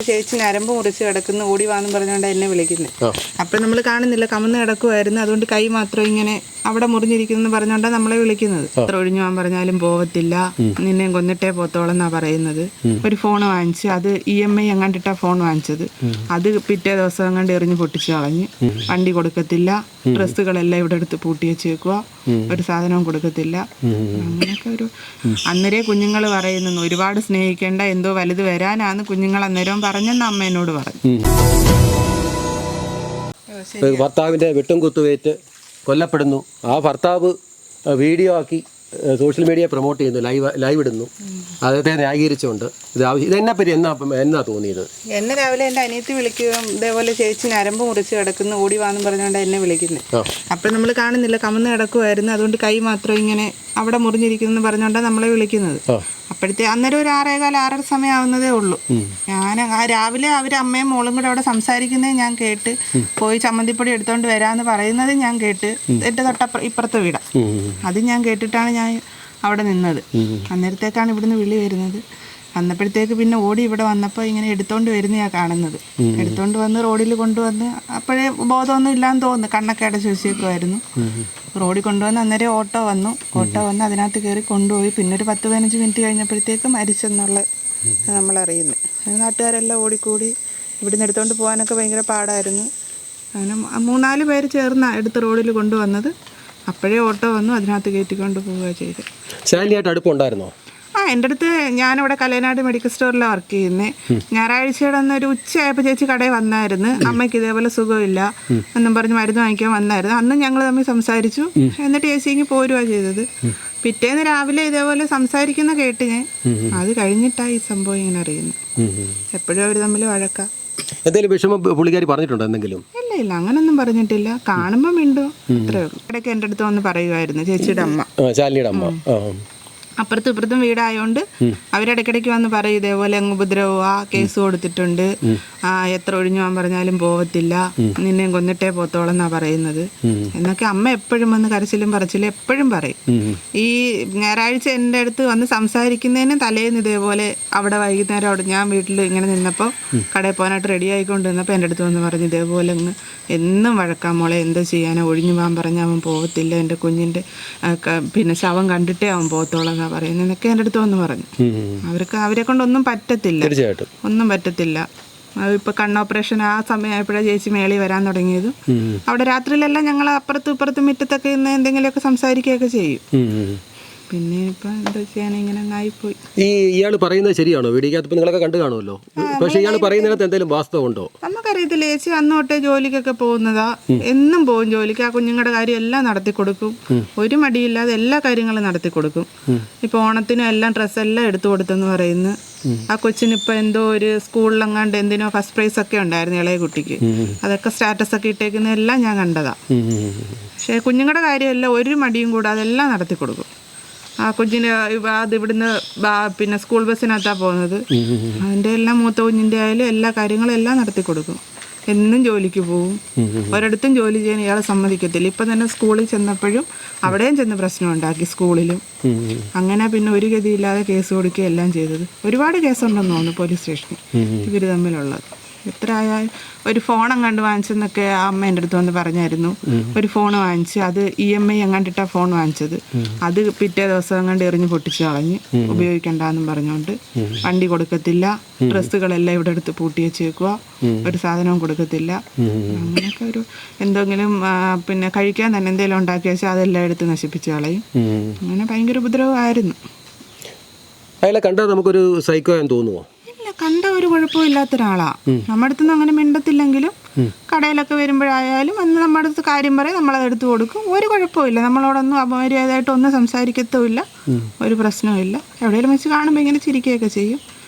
ചേച്ചി നരമ്പ് മുറിച്ച് കിടക്കുന്നു, ഓടി വാന്നും പറഞ്ഞുകൊണ്ട് എന്നെ വിളിക്കുന്നത്. അപ്പം നമ്മൾ കാണുന്നില്ല, കമന്ന് കിടക്കുമായിരുന്നു. അതുകൊണ്ട് കൈ മാത്രം ഇങ്ങനെ അവിടെ മുറിഞ്ഞിരിക്കുന്നു പറഞ്ഞുകൊണ്ടാണ് നമ്മളെ വിളിക്കുന്നത്. എത്ര ഒഴിഞ്ഞു പോകാൻ പറഞ്ഞാലും പോവത്തില്ല, നിന്നെ കൊന്നിട്ടേ പോത്തോളം എന്നാ പറയുന്നത്. ഒരു ഫോൺ വാങ്ങിച്ച്, അത് EMI എങ്ങാണ്ടിട്ടാ ഫോൺ വാങ്ങിച്ചത്. അത് പിറ്റേ ദിവസം എങ്ങാണ്ട് എറിഞ്ഞ് പൊട്ടിച്ച് കളഞ്ഞ്. വണ്ടി കൊടുക്കത്തില്ല, ഡ്രസ്സുകളെല്ലാം ഇവിടെ എടുത്ത് പൂട്ടി വെച്ചേക്കുക, ഒരു സാധനവും കൊടുക്കത്തില്ല. അങ്ങനെയൊക്കെ ഒരു അന്നേരം കുഞ്ഞുങ്ങൾ പറയുന്നു, ഒരുപാട് സ്നേഹിക്കേണ്ട, എന്തോ വലുത് വരാനാന്ന് കുഞ്ഞുങ്ങൾ അന്നേരവും പറഞ്ഞെന്ന് അമ്മ എന്നോട് പറഞ്ഞു. ഭർത്താവിൻ്റെ വെട്ടും കുത്തുവേറ്റ് കൊല്ലപ്പെടുന്നു. ആ ഭർത്താവ് വീഡിയോ ആക്കി സോഷ്യൽ മീഡിയ പ്രൊമോട്ട് ചെയ്യുന്നു, ലൈവ് ഇടുന്നു. അദ്ദേഹത്തെ ന്യായീകരിച്ചുകൊണ്ട് ഇതെന്നെപ്പറ്റി എന്നാ തോന്നിയത്? എന്നെ രാവിലെ എൻ്റെ അനിയത്തി വിളിക്കുകയും ഇതേപോലെ ചേച്ചി നരമ്പ് മുറിച്ച് കിടക്കുന്നു, ഓടി വാന്നും പറഞ്ഞുകൊണ്ട് എന്നെ വിളിക്കുന്നത്. അപ്പം നമ്മൾ കാണുന്നില്ല, കമന്ന് കിടക്കുമായിരുന്നു. അതുകൊണ്ട് കൈ മാത്രം ഇങ്ങനെ അവിടെ മുറിഞ്ഞിരിക്കുന്നു പറഞ്ഞുകൊണ്ടാണ് നമ്മളെ വിളിക്കുന്നത്. അപ്പോഴത്തെ അന്നേരം ഒരു 6:15 സമയമാവുന്നതേ ഉള്ളൂ. ഞാൻ ആ രാവിലെ അവർ അമ്മയും മോളും കൂടെ അവിടെ സംസാരിക്കുന്നത് ഞാൻ കേട്ട്, പോയി ചമ്മന്തിപ്പൊടി എടുത്തോണ്ട് വരാമെന്ന് പറയുന്നത് ഞാൻ കേട്ട്, എൻ്റെ ഇപ്പുറത്തെ വീടാ. അത് ഞാൻ കേട്ടിട്ടാണ് ഞാൻ അവിടെ നിന്നത്. അന്നേരത്തേക്കാണ് ഇവിടുന്ന് വിളി വരുന്നത്. വന്നപ്പോഴത്തേക്ക് പിന്നെ ഓടി ഇവിടെ വന്നപ്പോൾ ഇങ്ങനെ എടുത്തോണ്ട് വരുന്നതാണ് കാണുന്നത്. എടുത്തോണ്ട് വന്ന് റോഡിൽ കൊണ്ടുവന്ന്, അപ്പോഴേ ബോധമൊന്നും ഇല്ലാന്ന് തോന്നുന്നു, കണ്ണൊക്കെ അടച്ച് വെച്ചേക്കുമായിരുന്നു. റോഡിൽ കൊണ്ടുവന്ന് അന്നേരം ഓട്ടോ വന്നു അതിനകത്ത് കയറി കൊണ്ടുപോയി. പിന്നെ ഒരു 10-15 മിനിറ്റ് കഴിഞ്ഞപ്പോഴത്തേക്ക് മരിച്ചെന്നുള്ള നമ്മളറിയുന്നത്. നാട്ടുകാരെല്ലാം ഓടിക്കൂടി. ഇവിടുന്ന് എടുത്തോണ്ട് പോകാനൊക്കെ ഭയങ്കര പാടായിരുന്നു. അങ്ങനെ 3-4 പേര് ചേർന്നാണ് എടുത്ത് റോഡിൽ കൊണ്ടുവന്നത്. അപ്പോഴേ ഓട്ടോ വന്നു, അതിനകത്ത് കയറ്റിക്കൊണ്ട് പോവുക ചെയ്ത്. ശാലിനിയായിട്ട് അടുപ്പമുണ്ടായിരുന്നോ? എൻ്റെ അടുത്ത്, ഞാനിവിടെ കലയനാട് മെഡിക്കൽ സ്റ്റോറിലാണ് വർക്ക് ചെയ്യുന്നത്. ഞായറാഴ്ചയുടെ അന്ന് ഒരു ഉച്ചയായപ്പോൾ ചേച്ചി കടയിൽ വന്നായിരുന്നു. അമ്മയ്ക്ക് ഇതേപോലെ സുഖമില്ല എന്നും പറഞ്ഞ് മരുന്ന് വാങ്ങിക്കാൻ വന്നായിരുന്നു. അന്ന് ഞങ്ങൾ തമ്മിൽ സംസാരിച്ചു. എന്നിട്ട് ചേച്ചിക്ക് പോരുക ചെയ്തത്. പിറ്റേന്ന് രാവിലെ ഇതേപോലെ സംസാരിക്കുന്ന കേട്ട് ഞാൻ. അത് കഴിഞ്ഞിട്ടാണ് ഈ സംഭവം ഇങ്ങനെ അറിയുന്നത്. എപ്പോഴും അവർ തമ്മിൽ വഴക്കാം. എന്തെങ്കിലും വിഷമം പുള്ളിക്കാരി പറഞ്ഞിട്ടുണ്ടോ എന്തെങ്കിലും? ഇല്ല, അങ്ങനൊന്നും പറഞ്ഞിട്ടില്ല. കാണുമ്പോൾ മിണ്ടോ, അത്രേ ഉള്ളൂ. ഇടയ്ക്ക് എൻ്റെ അടുത്ത് വന്ന് പറയുമായിരുന്നു ചേച്ചിയുടെ അമ്മ, ശാലിനിയുടെ അമ്മ. അപ്പുറത്തും ഇപ്പുറത്തും വീടായോണ്ട് അവരിടയ്ക്കിടയ്ക്ക് വന്ന് പറയും, ഇതേപോലെ അങ്ങ് ഉപദ്രവമാ, കേസ് കൊടുത്തിട്ടുണ്ട്, എത്ര ഒഴിഞ്ഞു പോകാൻ പറഞ്ഞാലും പോവത്തില്ല, നിന്നെ കൊന്നിട്ടേ പോത്തോളം എന്നാ പറയുന്നത് എന്നൊക്കെ അമ്മ എപ്പോഴും വന്ന് കരച്ചിലും പറച്ചിലും എപ്പോഴും പറയും. ഈ ഞായറാഴ്ച എൻ്റെ അടുത്ത് വന്ന് സംസാരിക്കുന്നതിന് തലേന്ന് ഇതേപോലെ അവിടെ വൈകുന്നേരം അവിടെ ഞാൻ വീട്ടിൽ ഇങ്ങനെ നിന്നപ്പോൾ കടയിൽ പോകാനായിട്ട് റെഡി ആയിക്കൊണ്ട് നിന്നപ്പോൾ എൻ്റെ അടുത്ത് വന്ന് പറഞ്ഞു, ഇതേപോലെ അങ്ങ് എന്നും വഴക്കാം മോളെ, എന്താ ചെയ്യാനോ, ഒഴിഞ്ഞു പോകാൻ പറഞ്ഞാൽ അവൻ പോകത്തില്ല, എൻ്റെ കുഞ്ഞിൻ്റെ പിന്നെ ശവം കണ്ടിട്ടേ അവൻ പോകത്തോളം എന്നാ പറയുന്നത് എന്നൊക്കെ എൻ്റെ അടുത്ത് വന്ന് പറഞ്ഞു. അവരെ കൊണ്ടൊന്നും പറ്റത്തില്ല, ഒന്നും പറ്റത്തില്ല. ഇപ്പൊ കണ്ണോപ്പറേഷൻ ആ സമയമായപ്പോഴാണ് ചേച്ചി മേളി വരാൻ തുടങ്ങിയത്. അവിടെ രാത്രിയിലെല്ലാം ഞങ്ങൾ അപ്പുറത്തും ഇപ്പുറത്തും മുറ്റത്തൊക്കെ ഇന്ന് എന്തെങ്കിലുമൊക്കെ സംസാരിക്കുകയൊക്കെ ചെയ്യും. പിന്നെ ഇപ്പൊ എന്താ ചെയ്യാൻ, ഇങ്ങനെ ആയിപ്പോയി. ഇയാൾ പറയുന്നത് ശരിയാണോ? വീടിക്കകത്ത് നിങ്ങളൊക്കെ കണ്ടു കാണുമല്ലോ. പക്ഷെ ഇയാൾ പറയുന്നതിനകത്ത് എന്തെങ്കിലും വാസ്തവമുണ്ടോ? നമുക്കറിയത്തില്ല. ചേച്ചി അന്നോട്ടെ ജോലിക്കൊക്കെ പോകുന്നതാ, എന്നും പോകും ജോലിക്ക്. ആ കുഞ്ഞുങ്ങളുടെ കാര്യം എല്ലാം നടത്തി കൊടുക്കും, ഒരു മടിയില്ലാതെ എല്ലാ കാര്യങ്ങളും നടത്തി കൊടുക്കും. ഇപ്പൊ ഓണത്തിനും എല്ലാം ഡ്രസ്സെല്ലാം എടുത്തു കൊടുത്തെന്ന് പറയുന്നു. ആ കൊച്ചിന് ഇപ്പൊ എന്തോ ഒരു സ്കൂളിലെങ്ങാണ്ട് എന്തിനോ ഫസ്റ്റ് പ്രൈസ് ഒക്കെ ഉണ്ടായിരുന്നു ഇളയ കുട്ടിക്ക്. അതൊക്കെ സ്റ്റാറ്റസ് ഒക്കെ ഇട്ടേക്കുന്ന എല്ലാം ഞാൻ കണ്ടതാ. പക്ഷെ കുഞ്ഞുങ്ങളുടെ കാര്യമെല്ലാം ഒരു മടിയും കൂടാതെ എല്ലാം നടത്തി കൊടുക്കും. ആ കുഞ്ഞിന് അത് ഇവിടുന്ന് പിന്നെ സ്കൂൾ ബസ്സിനകത്താണ് പോകുന്നത്. അതിൻ്റെ എല്ലാം മൂത്ത കുഞ്ഞിൻ്റെ ആയാലും എല്ലാ കാര്യങ്ങളും എല്ലാം നടത്തി കൊടുക്കും. എന്നും ജോലിക്ക് പോകും. ഒരിടത്തും ജോലി ചെയ്യാൻ ഇയാളെ സമ്മതിക്കത്തില്ല. ഇപ്പം തന്നെ സ്കൂളിൽ ചെന്നപ്പോഴും അവിടെയും ചെന്ന് പ്രശ്നം ഉണ്ടാക്കി, സ്കൂളിലും. അങ്ങനെ പിന്നെ ഒരു ഗതിയില്ലാതെ കേസ് കൊടുക്കുകയും എല്ലാം ചെയ്തത്. ഒരുപാട് കേസുണ്ടെന്ന് തോന്നുന്നു പോലീസ് സ്റ്റേഷനിൽ ഇവർ തമ്മിലുള്ളത്. എത്ര ആയാലും ഒരു ഫോൺ എങ്ങാണ്ട് വാങ്ങിച്ചെന്നൊക്കെ അമ്മ എൻ്റെ അടുത്ത് വന്ന് പറഞ്ഞായിരുന്നു. ഒരു ഫോൺ വാങ്ങിച്ച്, അത് EMI എങ്ങാണ്ടിട്ടാ ഫോൺ വാങ്ങിച്ചത്. അത് പിറ്റേ ദിവസം എങ്ങാണ്ട് എറിഞ്ഞ് പൊട്ടിച്ച് കളഞ്ഞ്, ഉപയോഗിക്കണ്ടെന്നും പറഞ്ഞുകൊണ്ട്. വണ്ടി കൊടുക്കത്തില്ല, ഡ്രസ്സുകളെല്ലാം ഇവിടെ എടുത്ത് പൂട്ടി വെച്ചേക്കുക, ഒരു സാധനവും കൊടുക്കത്തില്ല. അങ്ങനെയൊക്കെ ഒരു എന്തെങ്കിലും പിന്നെ കഴിക്കാൻ തന്നെ എന്തെങ്കിലും ഉണ്ടാക്കി വെച്ചാൽ അതെല്ലാം എടുത്ത് നശിപ്പിച്ച് കളയും. അങ്ങനെ ഭയങ്കര ഉപദ്രവമായിരുന്നു. അയാളെ കണ്ടാൽ നമുക്കൊരു സൈക്കോ എന്ന് തോന്നുമോ? കണ്ട ഒരു കുഴപ്പവും ഇല്ലാത്ത ഒരാളാ. നമ്മുടെ അടുത്തൊന്നും അങ്ങനെ മിണ്ടത്തില്ലെങ്കിലും കടയിലൊക്കെ വരുമ്പോഴായാലും അന്ന് നമ്മുടെ അടുത്ത് കാര്യം പറയും, നമ്മളത് എടുത്തു കൊടുക്കും. ഒരു കുഴപ്പമില്ല, നമ്മളോടൊന്നും അപമര്യാദയായിട്ട് ഒന്നും സംസാരിക്കത്തുമില്ല, ഒരു പ്രശ്നവുമില്ല. എവിടെയെങ്കിലും വെച്ച് കാണുമ്പോൾ ഇങ്ങനെ ചിരിക്കുകയൊക്കെ ചെയ്യും.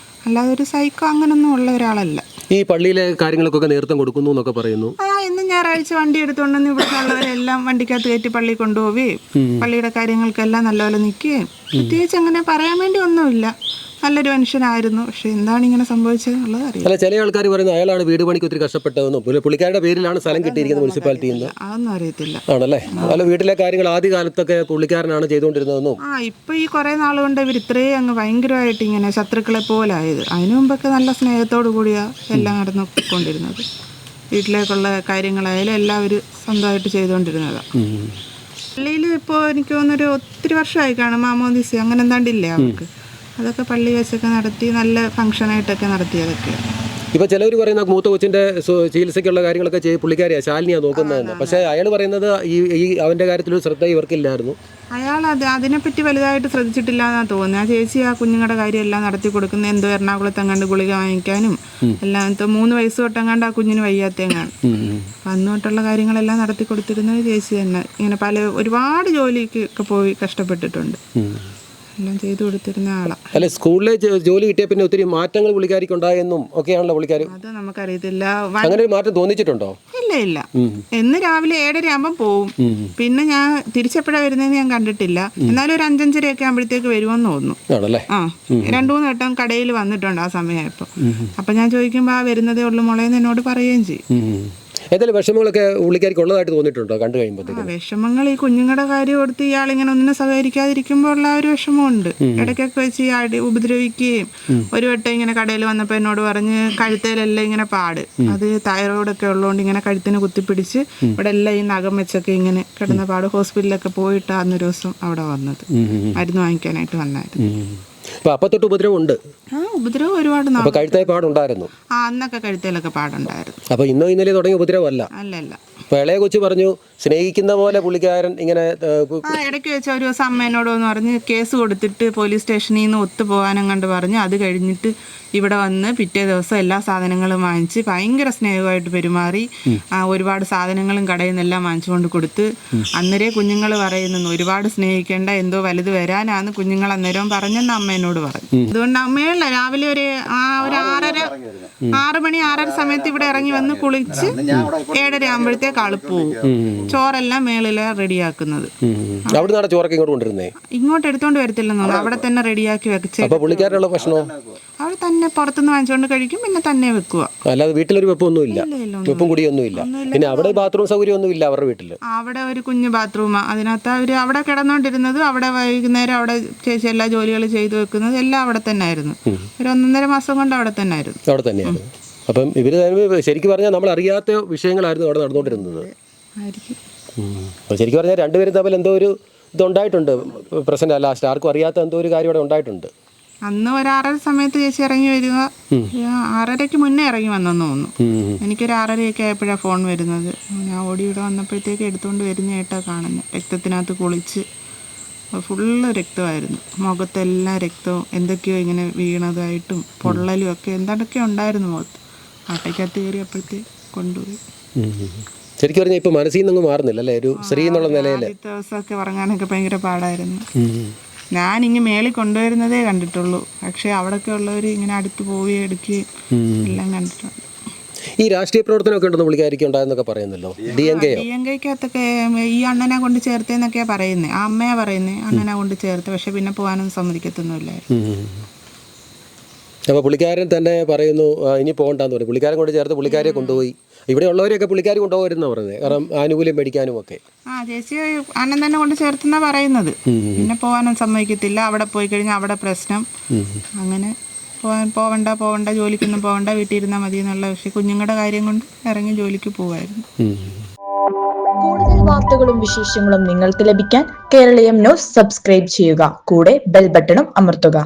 അല്ലാതെ ഒരു സൈക്കോ അങ്ങനൊന്നും ഉള്ള ഒരാളല്ല. ഈ പള്ളിയിലെ കാര്യങ്ങൾക്കൊക്കെ നേതൃത്വം കൊടുക്കുന്നു എന്നൊക്കെ പറയുന്നു. ഇന്ന് ഞായറാഴ്ച വണ്ടി എടുത്തുകൊണ്ടെന്ന് ഇവിടെ ഉള്ളവരെല്ലാം വണ്ടിക്കകത്ത് കയറ്റി പള്ളി കൊണ്ടുപോവുകയും പള്ളിയുടെ കാര്യങ്ങൾക്കെല്ലാം നല്ലപോലെ നിൽക്കുകയും പ്രത്യേകിച്ച് അങ്ങനെ പറയാൻ വേണ്ടി ഒന്നുമില്ല. നല്ലൊരു മനുഷ്യനായിരുന്നു. പക്ഷെ എന്താണ് ഇങ്ങനെ സംഭവിച്ചത് എന്നുള്ളത് അറിയാം. അല്ല, ചില ആൾക്കാർ പറയുന്നത് അയാളാണ് വീട് പണിക്ക് ഒത്തിരി കഷ്ടപ്പെട്ടതെന്നും പുള്ളിക്കാരുടെ പേരിലാണ് സ്ഥലം കിട്ടിയിരിക്കുന്നത് മുനിസിപ്പാലിറ്റിയിൽ നിന്ന്. അതൊന്നും അറിയത്തില്ല. ആണല്ലേ? അല്ല, വീട്ടിലെ കാര്യങ്ങൾ ആദ്യ കാലത്തൊക്കെ പുള്ളിക്കാരനാണ് ചെയ്തുകൊണ്ടിരുന്നതെന്നും. ഇപ്പൊ ഈ കുറെ നാളുകൊണ്ട് ഇവർ ഇത്രയും അങ്ങ് ഭയങ്കരമായിട്ട് ഇങ്ങനെ ശത്രുക്കളെ പോലായത്. അതിനു മുമ്പൊക്കെ നല്ല സ്നേഹത്തോടു കൂടിയാ എല്ലാം നടന്നുകൊണ്ടിരുന്നത്. വീട്ടിലേക്കുള്ള കാര്യങ്ങളായാലും എല്ലാവരും സ്വന്തമായിട്ട് ചെയ്തുകൊണ്ടിരുന്നതാണ്. പള്ളിയിൽ ഇപ്പോൾ എനിക്ക് തോന്നുന്നൊരു ഒത്തിരി വർഷമായി കാണും. മാമോദിസ അങ്ങനെ എന്താണ്ടില്ലേ അവർക്ക്, അതൊക്കെ പള്ളി വെച്ചൊക്കെ നടത്തി നല്ല ഫംഗ്ഷനായിട്ടൊക്കെ നടത്തിയതൊക്കെ. ഇപ്പൊ ചിലവർ പറയുന്ന മൂത്ത കൊച്ചിന്റെ ചികിത്സയ്ക്കുള്ള കാര്യങ്ങളൊക്കെ പുള്ളിക്കാരിയാണ്, ശാലിനിയാണ് നോക്കുന്നതെന്ന്. പക്ഷേ അയാൾ പറയുന്നത് ഈ അവന്റെ കാര്യത്തിലൊരു ശ്രദ്ധ ഇവർക്കില്ലായിരുന്നു. അയാൾ അതിനെപ്പറ്റി വലുതായിട്ട് ശ്രദ്ധിച്ചിട്ടില്ല എന്നാണ് തോന്നുന്നത്. ആ ചേച്ചി ആ കുഞ്ഞുങ്ങളുടെ കാര്യം എല്ലാം നടത്തി കൊടുക്കുന്നത്. എന്തോ എറണാകുളത്തെങ്ങാണ്ട് ഗുളിക വാങ്ങിക്കാനും എല്ലാം 3 വയസ്സ് തൊട്ടെങ്ങാണ്ട് ആ കുഞ്ഞിന് വയ്യാത്തെങ്ങാണ്. അന്ന് തൊട്ടുള്ള കാര്യങ്ങളെല്ലാം നടത്തി കൊടുത്തിരുന്നത് ചേച്ചി തന്നെ. ഇങ്ങനെ ഒരുപാട് ജോലിക്ക് ഒക്കെ പോയി കഷ്ടപ്പെട്ടിട്ടുണ്ട്. എല്ലാം ചെയ്തു കൊടുത്തിരുന്ന ആളാണ്. അല്ലെ, സ്കൂളിലെ ജോലി കിട്ടിയ പിന്നെ ഒത്തിരി മാറ്റങ്ങൾ പുള്ളിക്കാരിക്ക് ഉണ്ടായെന്നും ഒക്കെയാണല്ലോ പുള്ളിക്കാരി. അത് നമുക്കറിയത്തില്ല. അങ്ങനെ ഒരു മാറ്റം തോന്നിച്ചിട്ടുണ്ടോ? ഇല്ല. എന്ന് രാവിലെ 7:30 ആകുമ്പോൾ പോവും. പിന്നെ ഞാൻ തിരിച്ചെപ്പോഴാണ് വരുന്നതെന്ന് ഞാൻ കണ്ടിട്ടില്ല. എന്നാലും ഒരു 5:30 ഒക്കെ ആകുമ്പോഴത്തേക്ക് വരുമെന്ന് തോന്നുന്നു. 2-3 വട്ടം കടയിൽ വന്നിട്ടുണ്ട് ആ സമയമായപ്പോൾ. അപ്പം ഞാൻ ചോദിക്കുമ്പോൾ വരുന്നതേ ഉള്ളൂ മോളേന്ന് എന്നോട് പറയുകയും ചെയ്യും. ഏതായാലും വിഷമങ്ങളൊക്കെ പുള്ളിക്കാരിക്ക് ഉള്ളതായിട്ട് തോന്നിയിട്ടുണ്ടോ കണ്ടു കഴിയുമ്പോഴത്തേക്ക്? വിഷമങ്ങൾ ഈ കുഞ്ഞുങ്ങളുടെ കാര്യം കൊടുത്ത് ഇയാളിങ്ങനെ ഒന്നിനും സഹകരിക്കാതിരിക്കുമ്പോൾ ഉള്ള ഒരു വിഷമമുണ്ട്. ഇടയ്ക്കൊക്കെ വെച്ച് ഉപദ്രവിക്കുകയും ഒരു വട്ടം ഇങ്ങനെ കടയിൽ വന്നപ്പോൾ എന്നോട് പറഞ്ഞ് കഴുത്തേലെല്ലാം ഇങ്ങനെ പാട്, അത് തൈറോയിഡൊക്കെ ഉള്ളതുകൊണ്ട് ഇങ്ങനെ കഴുത്തിന് കുത്തിപ്പിടിച്ച് ഇവിടെ എല്ലാം ഈ നഖം വെച്ചൊക്കെ ഇങ്ങനെ കിടന്ന പാട്. ഹോസ്പിറ്റലിലൊക്കെ പോയിട്ട് അന്നൊരു ദിവസം അവിടെ വന്നത്, മരുന്ന് വാങ്ങിക്കാനായിട്ട് വന്നായിരുന്നു. അപ്പൊ തൊട്ട് ഉപദ്രവം ഉണ്ട്? ഉപദ്രവം ഒരുപാട്. കഴുത്തേ പാടുണ്ടായിരുന്നു? അന്നൊക്കെ കഴുത്തേലൊക്കെ പാടുണ്ടായിരുന്നു. അപ്പൊ ഇന്നലെ തുടങ്ങിയ ഉപദ്രവമല്ല? അല്ലല്ല. ഇളയ കൊച്ചു പറഞ്ഞു സ്നേഹിക്കുന്ന പോലെ പുള്ളിക്കാരൻ ഇങ്ങനെ. ഇടയ്ക്ക് വെച്ച ഒരു ദിവസം അമ്മ എന്നോടൊന്ന് പറഞ്ഞ് കേസ് കൊടുത്തിട്ട് പോലീസ് സ്റ്റേഷനിൽ നിന്ന് ഒത്തുപോകാനും കണ്ട് പറഞ്ഞ് അത് കഴിഞ്ഞിട്ട് ഇവിടെ വന്ന് പിറ്റേ ദിവസം എല്ലാ സാധനങ്ങളും വാങ്ങിച്ച് ഭയങ്കര സ്നേഹമായിട്ട് പെരുമാറി. ഒരുപാട് സാധനങ്ങളും കടയിൽ നിന്നെല്ലാം വാങ്ങിച്ചുകൊണ്ട് കൊടുത്ത്. അന്നേരെ കുഞ്ഞുങ്ങൾ പറയുന്നു ഒരുപാട് സ്നേഹിക്കേണ്ട, എന്തോ വലുത് വരാനാന്ന് കുഞ്ഞുങ്ങൾ അന്നേരം പറഞ്ഞെന്ന് അമ്മ എന്നോട് പറഞ്ഞു. അതുകൊണ്ട് അമ്മയല്ല രാവിലെ ഒരു 6 മണി 6:30 സമയത്ത് ഇവിടെ ഇറങ്ങി വന്ന് കുളിച്ച് 7:30 ആകുമ്പോഴത്തേക്ക് ആള് പോവും. ചോറെല്ലാം മേളില് റെഡിയാക്കുന്നത്. ഇങ്ങോട്ട് എടുത്തോണ്ട് വരത്തില്ലെന്നോ, അവിടെ തന്നെ റെഡിയാക്കി വെച്ച് അവിടെ തന്നെ പുറത്തുനിന്ന് വാങ്ങിച്ചുകൊണ്ട് കഴിക്കും. പിന്നെ തന്നെ വെക്കുക. അല്ലാതെ വീട്ടിലൊരു വെപ്പൊന്നുമില്ല, വെപ്പും കുടിയൊന്നുമില്ല. പിന്നെ അവിടെ ബാത്റൂം സൗകര്യം ഒന്നും ഇല്ല അവരുടെ വീട്ടില്. അവിടെ ഒരു കുഞ്ഞു ബാത്റൂമാണ്. അതിനകത്ത് അവര് അവിടെ കിടന്നോണ്ടിരുന്നതും അവിടെ വൈകുന്നേരം അവിടെ ചേച്ചി എല്ലാ ജോലികൾ ചെയ്തു വെക്കുന്നത് എല്ലാം അവിടെ തന്നെ ആയിരുന്നു. ഒരു 1.5 മാസം കൊണ്ട് അവിടെ തന്നെ ആയിരുന്നു. അവിടെ തന്നെയായിരുന്നു. അപ്പം ഇവര് ശരിക്കും പറഞ്ഞാൽ നമ്മൾ അറിയാത്ത വിഷയങ്ങളായിരുന്നു അവിടെ നടന്നുകൊണ്ടിരുന്നത്. ശരിക്കും പറഞ്ഞാൽ രണ്ടുപേരും തമ്മിൽ എന്തോ ഒരു ഇതുണ്ടായിട്ടുണ്ട്. പ്രശ്നം ലാസ്റ്റ് ആർക്കും അറിയാത്ത എന്തോ ഒരു കാര്യം അവിടെ ഉണ്ടായിട്ടുണ്ട്. അന്ന് ഒരു 6:30 സമയത്ത് ചേച്ചി ഇറങ്ങി വരിക. 6:30 മുന്നേ ഇറങ്ങി വന്നെന്ന് തോന്നുന്നു. എനിക്കൊരു 6:30 ആയപ്പോഴാണ് ഫോൺ വരുന്നത്. ഞാൻ ഓടി ഇവിടെ വന്നപ്പോഴത്തേക്ക് എടുത്തുകൊണ്ട് വരുന്നതായിട്ടാണ് കാണുന്നത്. രക്തത്തിനകത്ത് കുളിച്ച് ഫുള്ള് രക്തമായിരുന്നു. മുഖത്തെല്ലാം രക്തവും എന്തൊക്കെയോ ഇങ്ങനെ വീണതായിട്ടും പൊള്ളലും ഒക്കെ എന്താണ്ടൊക്കെ ഉണ്ടായിരുന്നു മുഖത്ത്. ആട്ടയ്ക്കകത്ത് കയറിയപ്പോഴത്തേക്ക് കൊണ്ടുപോയി. ശരിക്കും പറഞ്ഞാൽ ഇപ്പൊ മനസ്സിൽ നിന്നൊന്നും മാറുന്നില്ല അല്ലേ, ഒരു സ്ത്രീ എന്നുള്ള നിലയിൽ? ദിവസമൊക്കെ ഉറങ്ങാനൊക്കെ ഭയങ്കര പാടായിരുന്നു. ഞാൻ ഇങ്ങനെ മേളിൽ കൊണ്ടുവരുന്നതേ കണ്ടിട്ടുള്ളൂ. പക്ഷെ അവിടെയൊക്കെ ഉള്ളവർ ഇങ്ങനെ അടുത്ത് പോവുകയും എടുക്കുകയും എല്ലാം കണ്ടിട്ടുണ്ട്. ഈ രാഷ്ട്രീയ പ്രവർത്തനമൊക്കെ ഉണ്ടെന്ന് പുള്ളിക്കാരിക്ക് ഉണ്ടായെന്നൊക്കെ പറയുന്നല്ലോ. DMK-ക്കകത്തൊക്കെ ഈ അണ്ണനെ കൊണ്ട് ചേർത്തേന്നൊക്കെയാ പറയുന്നത്. ആ അമ്മയാ പറയുന്നത് അണ്ണനെ കൊണ്ട് ചേർത്ത്. പക്ഷെ പിന്നെ പോകാനൊന്നും സമ്മതിക്കത്തൊന്നുമില്ലായിരുന്നു. അപ്പോൾ പുള്ളിക്കാരൻ തന്നെ പറയുന്നു ഇനി പോകണ്ടെന്ന് പറയും. പുള്ളിക്കാരൻ കൊണ്ട് ചേർത്ത് പുള്ളിക്കാരെ കൊണ്ടുപോയി. ഇവിടെ ഉള്ളവരെയൊക്കെ പുള്ളിക്കാർ കൊണ്ടുപോകുന്ന പറഞ്ഞത്, കാരണം ആനുകൂല്യം മേടിക്കാനും ഒക്കെ. ചേച്ചി അണ്ണൻ തന്നെ കൊണ്ട് ചേർത്തെന്നാ പറയുന്നത്. പിന്നെ പോകാനും സമ്മതിക്കത്തില്ല. അവിടെ പോയി കഴിഞ്ഞാൽ അവിടെ പ്രശ്നം. അങ്ങനെ പോവണ്ട ജോലിക്കൊന്നും പോവണ്ട, വീട്ടിൽ ഇരുന്നാൽ മതി എന്നുള്ള. പക്ഷെ കുഞ്ഞുങ്ങളുടെ കാര്യം കൊണ്ട് ഇറങ്ങി ജോലിക്ക് പോവായിരുന്നു. കൂടുതൽ വാർത്തകളും വിശേഷങ്ങളും നിങ്ങൾക്ക് ലഭിക്കാൻ കേരളീയം ന്യൂസ് സബ്സ്ക്രൈബ് ചെയ്യുക. കൂടെ ബെൽ ബട്ടണും അമർത്തുക.